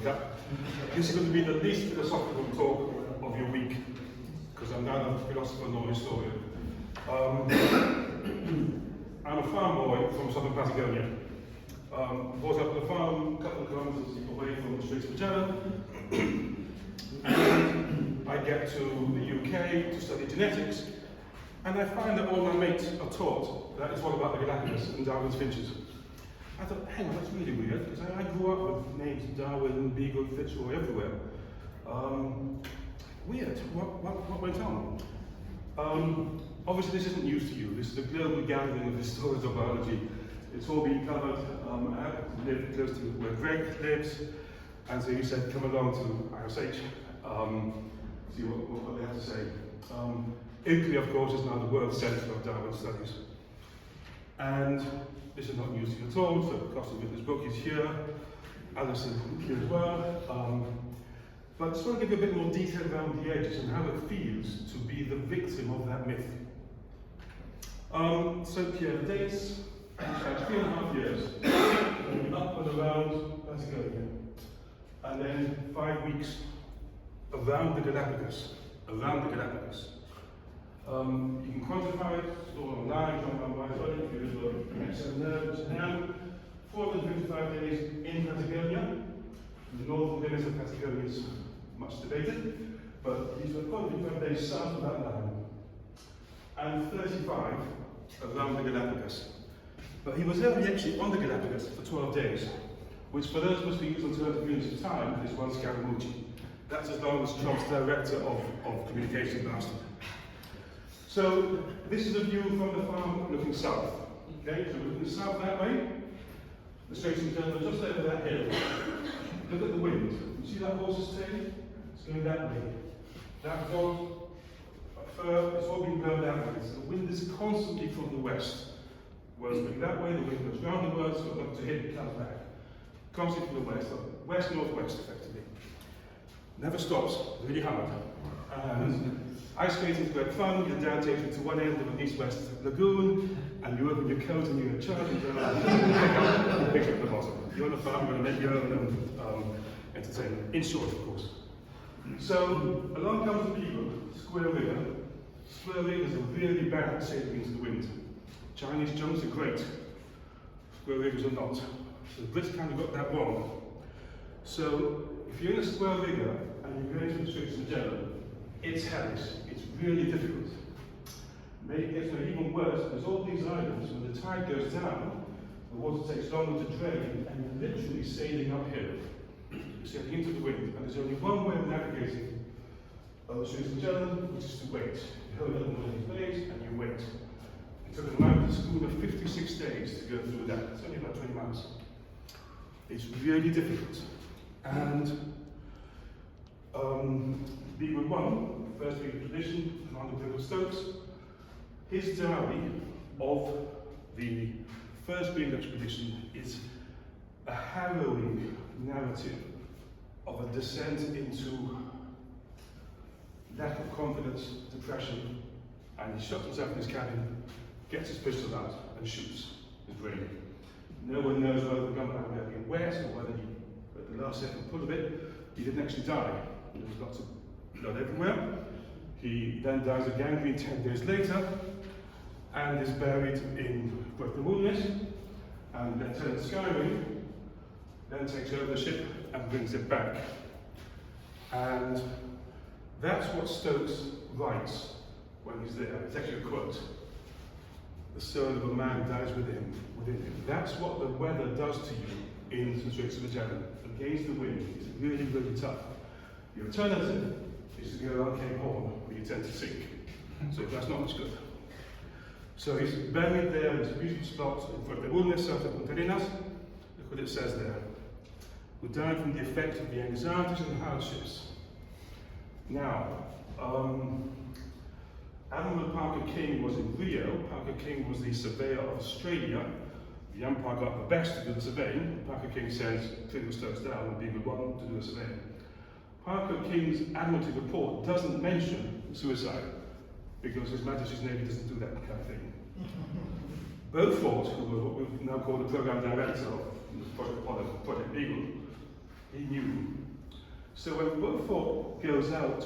Cup. This is going to be the least philosophical talk of your week, because I'm neither a philosopher nor a historian. I'm a farm boy from southern Patagonia. Brought up on a farm a couple of kilometers away from the Straits of Magellan. And I get to the UK to study genetics, and I find that all my mates are taught that it's all about the Galapagos and Darwin's finches. I thought, hang on, that's really weird, because I grew up with names Darwin, Beagle, Fitzroy everywhere. Weird, what went on? Obviously this isn't news to you. This is a global gathering of historians of biology. It's all been covered. I live close to where Greg lives, and so he said, come along to ISH, see what they have to say. Italy, of course, is now the world centre of Darwin studies. And this is not news to you at all, so the cost of this book is here. Alison here as well. But I just want to give you a bit more detail around the edges and how it feels to be the victim of that myth. So here the dates, 3.5 years, up and around Patagonia, and then 5 weeks around the Galapagos. You can quantify it, it's all online, John Van Wy's if you look at it now. 455 days in Patagonia. The northern limits of Patagonia is much debated, but these were 455 days south of that line, and 35 around the Galapagos. But he was only actually on the Galapagos for 12 days, which for those of us who use alternative units of time is one Scaramucci. That's as long as Trump's director of communications lasted. So this is a view from the farm looking south. Okay, so we're looking south that way. The Straits of Magellan are just over that hill. Look at the wind. You see that horse's tail? It's going that way. That dog, fur, it's all being blown that way. So the wind is constantly from the west. Whereas going that way, the wind goes round the world, so up to hit, it comes back. Constantly from the west, west-northwest effectively. Never stops, really hard. And ice skating is great fun. Your dad takes you to one end of an east-west lagoon, and you open your coat and you're charging down and pick up the bottom. You're on the farm, you're going to make your own entertainment. In short, of course. So, along comes the Beagle, square rigger. Square riggers are really bad at sailing into the wind. Chinese junks are great. Square riggers are not. So the Brits kind of got that wrong. So, if you're in a square rigger and you're going to the Straits of Magellan, it's hellish. It's really difficult. Maybe it gets even worse. There's all these islands, when the tide goes down, the water takes longer to drain, and you're literally sailing uphill. You're sailing into the wind, and there's only one way of navigating the Straits of Magellan, which is to wait. You hold up one of these bays, and you wait. It took a man with a schooner 56 days to go through that. It's only about 20 miles. It's really difficult. And Beagle 1, first Beagle tradition, Commander Bill Stokes, his diary of the first Beagle expedition is a harrowing narrative of a descent into lack of confidence, depression, and he shuts himself in his cabin, gets his pistol out, and shoots his brain. No one knows whether the gunpowder had been wet or whether he, at the last second pull of it, he didn't actually die. There was lots of blood everywhere. He then dies of gangrene 10 days later and is buried in Porto, and Lieutenant Skywing then takes over the ship and brings it back. And that's what Stokes writes when he's there. It's actually a quote. The soul of a man dies within him. That's what the weather does to you in the Straits of Magellan. Against the wind, it's really, really tough. The alternative is to go around Cape Horn, where you tend to sink. So that's not much good. So he's buried there in this beautiful spot in Porto, south of Punta. Look what it says there. Who died from the effect of the anxieties and hardships. Now, Admiral Parker King was in Rio. Parker King was the surveyor of Australia. The umpire got the best to do the surveying. Parker King says, clear the Stokes down and Beagle 1 to do the surveying. Parker King's Admiralty report doesn't mention suicide because His Majesty's Navy doesn't do that kind of thing. Beaufort, who was what we now call the program director of Project Beagle, he knew So when both thought goes out